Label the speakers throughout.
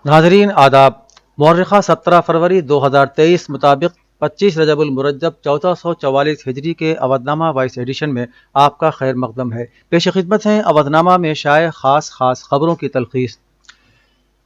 Speaker 1: नाजरीन आदाब। मौर्रिखा 17 फरवरी 2023 मुताबिक 25 रजब उल मुरज्जब 1444 हिजरी के अवधनामा वाइस एडिशन में आपका खैर मकदम है। पेश खिदमत हैं अवधनामा में शाये खास खबरों की तलखीस।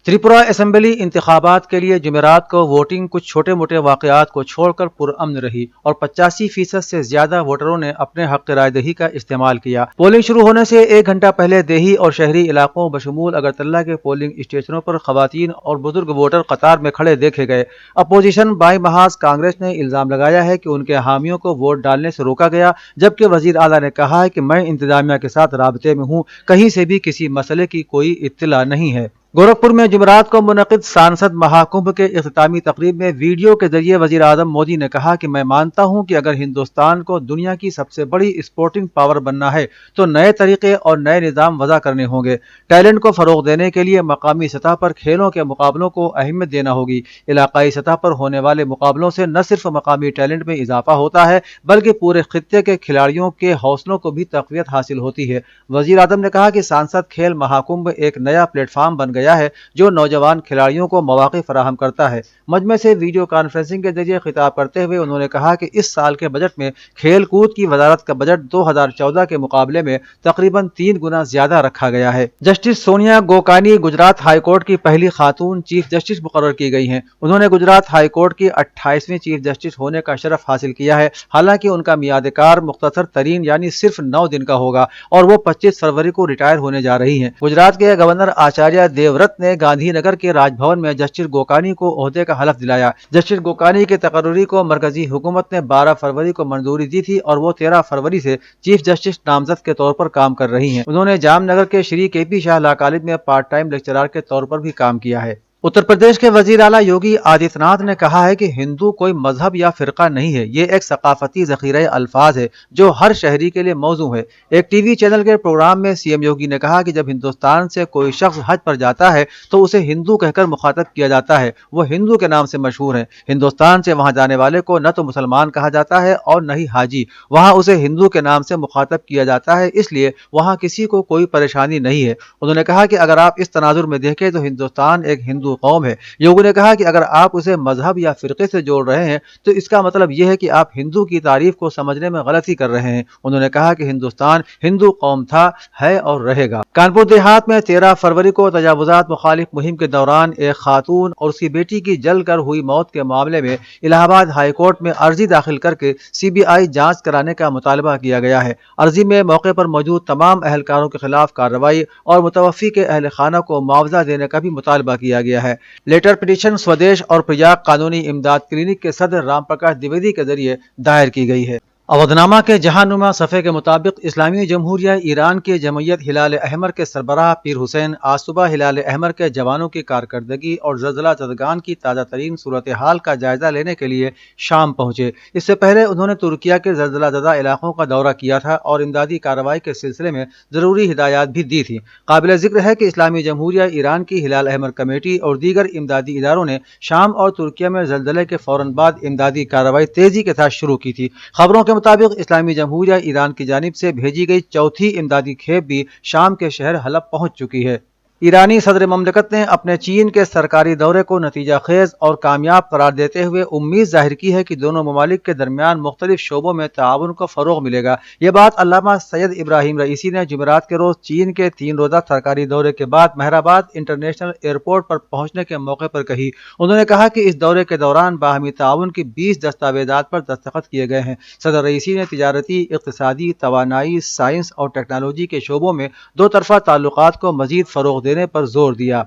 Speaker 1: त्रिपुरा असम्बली इंतखाबात के लिए जुमेरात को वोटिंग कुछ छोटे मोटे वाकयात को छोड़कर पुरअमन रही और 85% से ज्यादा वोटरों ने अपने हक रायदही का इस्तेमाल किया। पोलिंग शुरू होने से 1 घंटा पहले देही और शहरी इलाकों बशमूल अगरतला के पोलिंग स्टेशनों पर खवातीन और बुजुर्ग वोटर कतार में खड़े देखे गए। अपोजिशन बाई महाज कांग्रेस ने इल्जाम लगाया है कि उनके हामियों को वोट डालने से रोका गया, जबकि वजीर आला ने कहा है कि मैं इंतजामिया के साथ राबते में हूँ, कहीं से भी किसी मसले की कोई इत्तला नहीं है। गोरखपुर में जुमेरात को मुनक़िद सांसद महाकुंभ के इख्तितामी तकरीब में वीडियो के जरिए वजीर आज़म मोदी ने कहा कि मैं मानता हूं कि अगर हिंदुस्तान को दुनिया की सबसे बड़ी स्पोर्टिंग पावर बनना है तो नए तरीके और नए निज़ाम वज़ा करने होंगे। टैलेंट को फ़रोग़ देने के लिए मकामी सतह पर खेलों के मुकाबलों को अहमियत देना होगी। इलाकाई सतह पर होने वाले मुकाबलों से न सिर्फ मकामी टैलेंट में इजाफा होता है बल्कि पूरे खित्ते के खिलाड़ियों के हौसलों को भी तक़वियत हासिल होती है। वज़ीर आज़म ने कहा कि सांसद खेल महाकुंभ एक नया प्लेटफार्म बन गया है जो नौजवान खिलाड़ियों को मौके फराहम करता है। मजमे से वीडियो कॉन्फ्रेंसिंग के जरिए खिताब करते हुए उन्होंने कहा कि इस साल के बजट में खेल कूद की वजारत का बजट 2014 के मुकाबले में तकरीबन 3 गुना ज्यादा रखा गया है। Justice Sonia Gokani Gujarat high court की पहली खातून चीफ जस्टिस मुकर्रर की गई हैं। उन्होंने गुजरात हाई कोर्ट की 28वीं चीफ जस्टिस होने का शरफ हासिल किया है। हालांकि उनका मियाद कार मुख्तसर तरीन यानी सिर्फ 9 दिन का होगा और वो 25 फरवरी को रिटायर होने जा रही हैं। गुजरात के गवर्नर आचार्य देवव्रत ने गांधीनगर के राजभवन में जस्टिस गोकानी को ओहदे का हलफ दिलाया। जस्टिस गोकानी की तकर्री को मरकजी हुकूमत ने 12 फरवरी को मंजूरी दी थी और वो 13 फरवरी से चीफ जस्टिस नामजद के तौर पर काम कर रही हैं। उन्होंने जामनगर के Shri KP. Shah law college में पार्ट टाइम लेक्चरर के तौर पर भी काम किया है। उत्तर प्रदेश के वजीर आला योगी आदित्यनाथ ने कहा है कि हिंदू कोई मजहब या फिरका नहीं है, ये एक सकाफती ज़ख़ीरा अल्फाज है जो हर शहरी के लिए मौजू है। एक टीवी चैनल के प्रोग्राम में सीएम योगी ने कहा कि जब हिंदुस्तान से कोई शख्स हज पर जाता है तो उसे हिंदू कहकर मुखातब किया जाता है, वो हिंदू के नाम से मशहूर है। हिंदुस्तान से वहाँ जाने वाले को न तो मुसलमान कहा जाता है और न ही हाजी, वहाँ उसे हिंदू के नाम से मुखातब किया जाता है, इसलिए वहाँ किसी को कोई परेशानी नहीं है। उन्होंने कहा कि अगर आप इस तनाजुर में देखें तो हिंदुस्तान एक हिंदू कौम है। योगी ने कहा कि अगर आप उसे मजहब या फिरके से जोड़ रहे हैं तो इसका मतलब यह है कि आप हिंदू की तारीफ को समझने में गलती कर रहे हैं। उन्होंने कहा कि हिंदुस्तान हिंदू कौम था, है और रहेगा। कानपुर देहात में 13 फरवरी को तजावुजात मुखालिफ मुहिम के दौरान एक खातून और उसकी बेटी की जलकर हुई मौत के मामले में इलाहाबाद हाई कोर्ट में अर्जी दाखिल करके CBI जांच कराने का मुतालबा किया गया है। अर्जी में मौके पर मौजूद तमाम अहलकारों के खिलाफ कार्रवाई और मुतवफ़ी के अहल खाना को मुआवजा देने का भी मुतालबा किया गया है। लेटर पिटीशन स्वदेश और प्रयाग कानूनी इमदाद क्लिनिक के सदर राम प्रकाश द्विवेदी के जरिए दायर की गई है। अवधनामा के जहानुमा सफ़े के मुताबिक इस्लामी जमहूरिया ईरान के जमयत हिलाल अहमर के सरबराह पीर हुसैन आज सुबह हिलाल अहमर के जवानों की कारकर्दगी और ज़लज़ला ज़दगान की ताज़ा तरीन सूरत हाल का जायजा लेने के लिए शाम पहुँचे। इससे पहले उन्होंने तुर्किया के ज़लज़ला ज़दा इलाकों का दौरा किया था और इमदादी कार्रवाई के सिलसिले में ज़रूरी हिदायत भी दी थी। काबिल ज़िक्र है कि इस्लामी जमहूरिया ईरान की हिलाल अहमर कमेटी और दीगर इमदादी इदारों ने शाम और तुर्किया में ज़लज़ले के फ़ौरन बाद इमदादी कार्रवाई तेज़ी के साथ शुरू की थी। खबरों के मुताबिक इस्लामी जमहूरिया ईरान की जानिब से भेजी गई चौथी इमदादी खेप भी शाम के शहर हलब पहुंच चुकी है। ईरानी सदर ममलकत ने अपने चीन के सरकारी दौरे को नतीजा खेज और कामयाब करार देते हुए उम्मीद जाहिर की है कि दोनों ममालिक के दरमियान मुख्तलिफ शोबों में ताउन को फरोग मिलेगा। ये बात अल्लामा सैयद इब्राहिम रईसी ने जुमेरात के रोज चीन के 3 रोज़ा सरकारी दौरे के बाद मेहराबाद इंटरनेशनल एयरपोर्ट पर पहुंचने के मौके पर कही। उन्होंने कहा कि इस दौरे के दौरान बाहमी ताउन की 20 दस्तावेजात पर दस्तखत किए गए हैं। सदर रईसी ने तिजारती, इक़्तिसादी, तवानाई, साइंस और टेक्नोलॉजी के शोबों में 2 तरफ़ा ताल्लुकात को मजीद फरोग देने पर जोर दिया।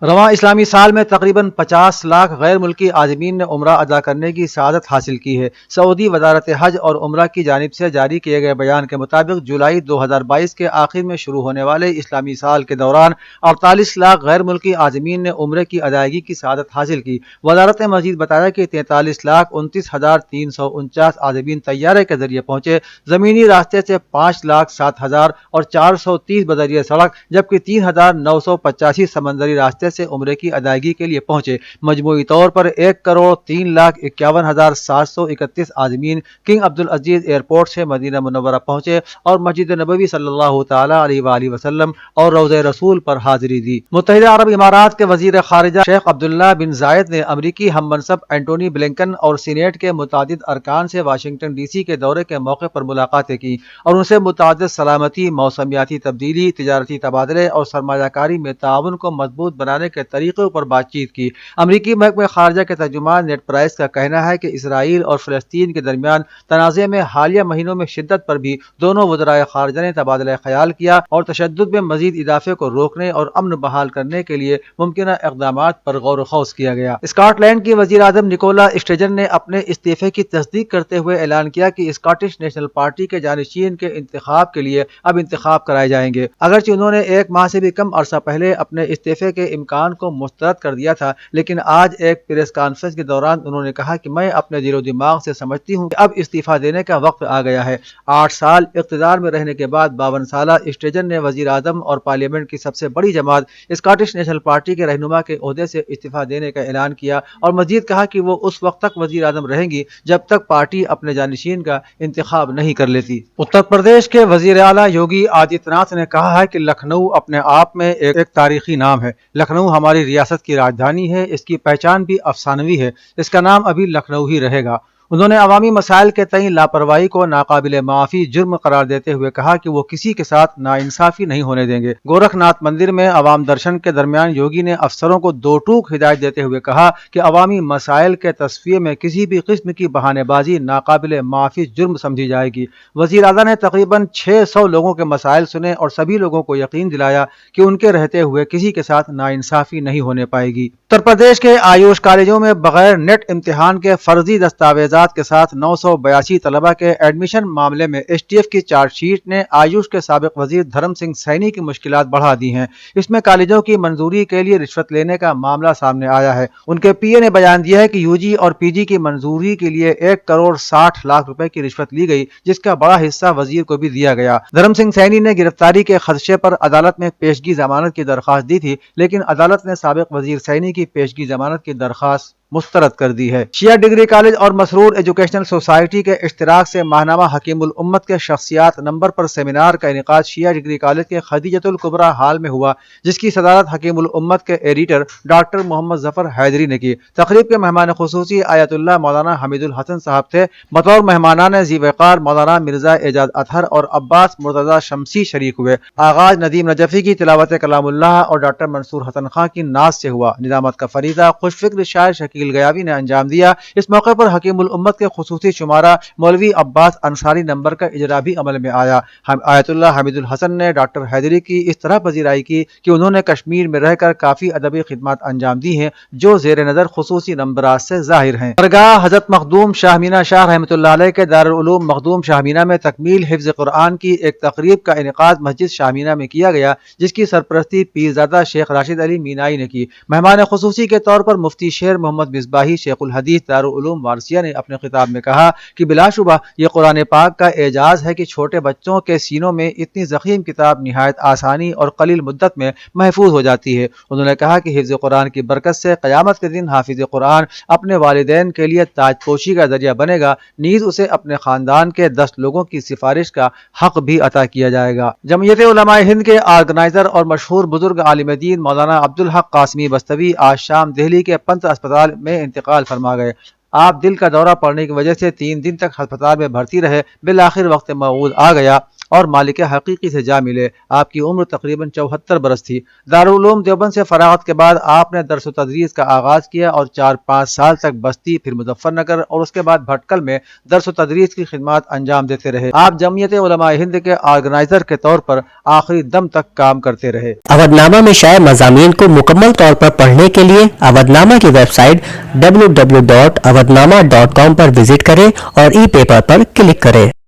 Speaker 1: रवां इस्लामी साल में तकरीबन 50 लाख गैर मुल्की आज़मीन ने उम्रा अदा करने की सआदत हासिल की है। सऊदी वजारत हज और उम्रा की जानिब से जारी किए गए बयान के मुताबिक जुलाई 2022 के आखिर में शुरू होने वाले इस्लामी साल के दौरान 48 लाख गैर मुल्की आज़मीन ने उम्रे की अदायगी की सआदत हासिल की। वजारत ने मजीद बताया कि 43,29,349 आज़मीन तैयारे के जरिए पहुंचे, ज़मीनी रास्ते से 5,07,000 और 430 बदरिया सड़क जबकि 3,985 समंदरी रास्ते راستے سے عمرے کی ادائیگی کے لیے پہنچے۔ مجموعی طور پر 1,03,51,731 عازمین کنگ عبدالعزیز ایئرپورٹ سے مدینہ منورہ پہنچے اور مسجد نبوی صلی اللہ تعالی علیہ وآلہ وسلم اور روضہ رسول پر حاضری دی۔ متحدہ عرب امارات کے وزیر خارجہ شیخ عبداللہ بن زائد نے امریکی ہم منصب اینٹونی بلنکن اور سینیٹ کے متعدد ارکان سے واشنگٹن ڈی سی کے دورے کے موقع پر ملاقاتیں کی اور ان سے متعدد سلامتی، موسمیاتی تبدیلی، تجارتی تبادلے اور سرمایہ کاری میں تعاون کو مضبوط بنانے کے طریقوں پر بات چیت کی۔ امریکی محکمہ خارجہ کے ترجمان نیڈ پرائس کا کہنا ہے کہ اسرائیل اور فلسطین کے درمیان تنازع میں حالیہ مہینوں میں شدت پر بھی دونوں وزرائے خارجہ نے تبادلہ خیال کیا اور تشدد میں مزید اضافے کو روکنے اور امن بحال کرنے کے لیے ممکنہ اقدامات پر غور و خوض کیا گیا۔ اسکاٹ لینڈ کی وزیر اعظم نکولا اسٹرجن نے اپنے استعفے کی تصدیق کرتے ہوئے اعلان کیا کہ اسکاٹش نیشنل پارٹی کے جانشین کے انتخاب کے لیے اب انتخاب کرائے جائیں گے۔ اگرچہ انہوں نے 1 ماہ سے بھی کم عرصہ پہلے اپنے استعفے کے امکان کو مسترد کر دیا تھا، لیکن آج ایک پریس کانفرنس کے دوران انہوں نے کہا کہ میں اپنے دل و دماغ سے سمجھتی ہوں کہ اب استعفیٰ دینے کا وقت آ گیا ہے۔ 8 سال اقتدار میں رہنے کے بعد 52 سالہ اسٹرجن نے وزیر اعظم اور پارلیمنٹ کی سب سے بڑی جماعت اسکاٹش نیشنل پارٹی کے رہنما کے عہدے سے استعفیٰ دینے کا اعلان کیا اور مزید کہا کہ وہ اس وقت تک وزیر اعظم رہیں گی جب تک پارٹی اپنے جانشین کا انتخاب نہیں کر لیتی۔ اتر پردیش کے وزیر اعلیٰ یوگی آدتیہ ناتھ نے کہا ہے کہ لکھنؤ اپنے آپ میں ایک تاریخی نام ہے۔ لکھنؤ ہماری ریاست کی راجدھانی ہے، اس کی پہچان بھی افسانوی ہے، اس کا نام ابھی لکھنؤ ہی رہے گا۔ انہوں نے عوامی مسائل کے تئیں لاپرواہی کو ناقابل معافی جرم قرار دیتے ہوئے کہا کہ وہ کسی کے ساتھ ناانصافی نہیں ہونے دیں گے۔ گورکھ ناتھ مندر میں عوام درشن کے درمیان یوگی نے افسروں کو 2 ٹوک ہدایت دیتے ہوئے کہا کہ عوامی مسائل کے تصفیے میں کسی بھی قسم کی بہانے بازی ناقابل معافی جرم سمجھی جائے گی۔ وزیر اعلیٰ نے تقریباً 600 لوگوں کے مسائل سنے اور سبھی لوگوں کو یقین دلایا کہ ان کے رہتے ہوئے کسی کے ساتھ ناانصافی نہیں ہونے پائے گی۔ اتر پردیش کے آیوش کالجوں میں بغیر نیٹ امتحان کے فرضی دستاویزات کے ساتھ 982 طلبہ کے ایڈمیشن معاملے میں ایس ٹی ایف کی چارج شیٹ نے آیوش کے سابق وزیر دھرم سنگھ سینی کی مشکلات بڑھا دی ہیں۔ اس میں کالجوں کی منظوری کے لیے رشوت لینے کا معاملہ سامنے آیا ہے۔ ان کے پی اے نے بیان دیا ہے کہ یو جی اور پی جی کی منظوری کے لیے 1,60 لاکھ روپے کی رشوت لی گئی، جس کا بڑا حصہ وزیر کو بھی دیا گیا۔ دھرم سنگھ سینی نے گرفتاری کے خدشے پر عدالت میں پیشگی ضمانت کی درخواست دی تھی، لیکن عدالت نے سابق وزیر سینی کی پیشگی ضمانت کی درخواست مسترد کر دی ہے۔ شیعہ ڈگری کالج اور مسرور ایجوکیشنل سوسائٹی کے اشتراک سے ماہنامہ حکیم الامت کے شخصیات نمبر پر سیمینار کا انعقاد شیعہ ڈگری کالج کے خدیجۃ الکبریٰ ہال میں ہوا، جس کی صدارت حکیم الامت کے ایڈیٹر ڈاکٹر محمد ظفر حیدری نے کی۔ تقریب کے مہمان خصوصی آیت اللہ مولانا حمید الحسن صاحب تھے۔ بطور مہمانان ذی وقار مولانا مرزا اعجاز اطہر اور عباس مرتضیٰ شمسی شریک ہوئے۔ آغاز ندیم نجفی کی تلاوت کلام اللہ اور ڈاکٹر منصور حسن خان کی نعت سے ہوا۔ ندامت کا فریضہ خوش فکر شاعر شکیل گیاوی نے انجام دیا۔ اس موقع پر حکیم الامت کے خصوصی شمارہ مولوی عباس انصاری نمبر کا اجرا بھی عمل میں آیا۔ آیت اللہ حمید الحسن نے ڈاکٹر حیدری کی اس طرح پذیرائی کی کہ انہوں نے کشمیر میں رہ کر کافی ادبی خدمات انجام دی ہیں، جو زیر نظر خصوصی نمبرات سے ظاہر ہیں۔ درگاہ حضرت مخدوم شاہ مینا شاہ رحمۃ اللہ علیہ کے دارالعلوم مخدوم شاہ مینا میں تکمیل حفظ قرآن کی ایک تقریب کا انعقاد مسجد شاہ مینا میں کیا گیا، جس کی سرپرستی پیرزادہ شیخ راشد علی مینائی نے کی۔ مہمان خصوصی کے طور پر مفتی شیر محمد مصباحی شیخ الحدیث دارالعلوم وارثیہ نے اپنے خطاب میں کہا کہ بلا شبہ یہ قرآن پاک کا اعجاز ہے کہ چھوٹے بچوں کے سینوں میں اتنی ضخیم کتاب نہایت آسانی اور قلیل مدت میں محفوظ ہو جاتی ہے۔ انہوں نے کہا کہ حفظ قرآن کی برکت سے قیامت کے دن حافظ قرآن اپنے والدین کے لیے تاج پوشی کا ذریعہ بنے گا، نیز اسے اپنے خاندان کے 10 لوگوں کی سفارش کا حق بھی عطا کیا جائے گا۔ جمعیت علماء ہند کے آرگنائزر اور مشہور بزرگ عالم دین مولانا عبدالحق قاسمی بستوی آج شام دہلی کے پنت اسپتال میں انتقال فرما گئے۔ آپ دل کا دورہ پڑنے کی وجہ سے 3 دن تک ہسپتال میں بھرتی رہے، بالآخر وقت موعود آ گیا اور مالک حقیقی سے جا ملے۔ آپ کی عمر تقریباً 74 برس تھی۔ دارالعلوم دیوبند سے فراغت کے بعد آپ نے درس و تدریس کا آغاز کیا اور 4-5 سال تک بستی، پھر مظفر نگر اور اس کے بعد بھٹکل میں درس و تدریس کی خدمات انجام دیتے رہے۔ آپ جمعیت علماء ہند کے آرگنائزر کے طور پر آخری دم تک کام کرتے رہے۔
Speaker 2: اودھ نامہ میں شائع مضامین کو مکمل طور پر پڑھنے کے لیے اودھ نامہ کی ویب سائٹ www.avodhnama.com پر وزٹ کریں اور ای پیپر پر کلک کریں۔